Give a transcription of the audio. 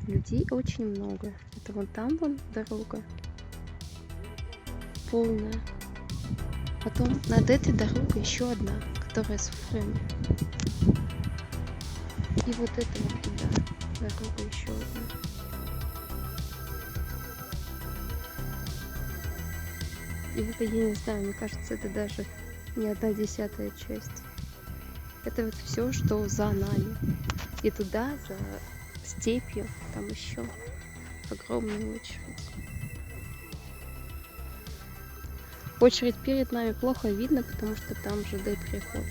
Людей очень много. Это вон там вон дорога полная. Потом над этой дорогой еще одна, которая с фрами. И вот это вот туда дорога еще одна. И это, я не знаю, мне кажется, это даже не 1/10 часть. Это вот все, что за нами. И туда, за степью, там еще огромная очередь. Очередь перед нами плохо видно, потому что там ЖД переход.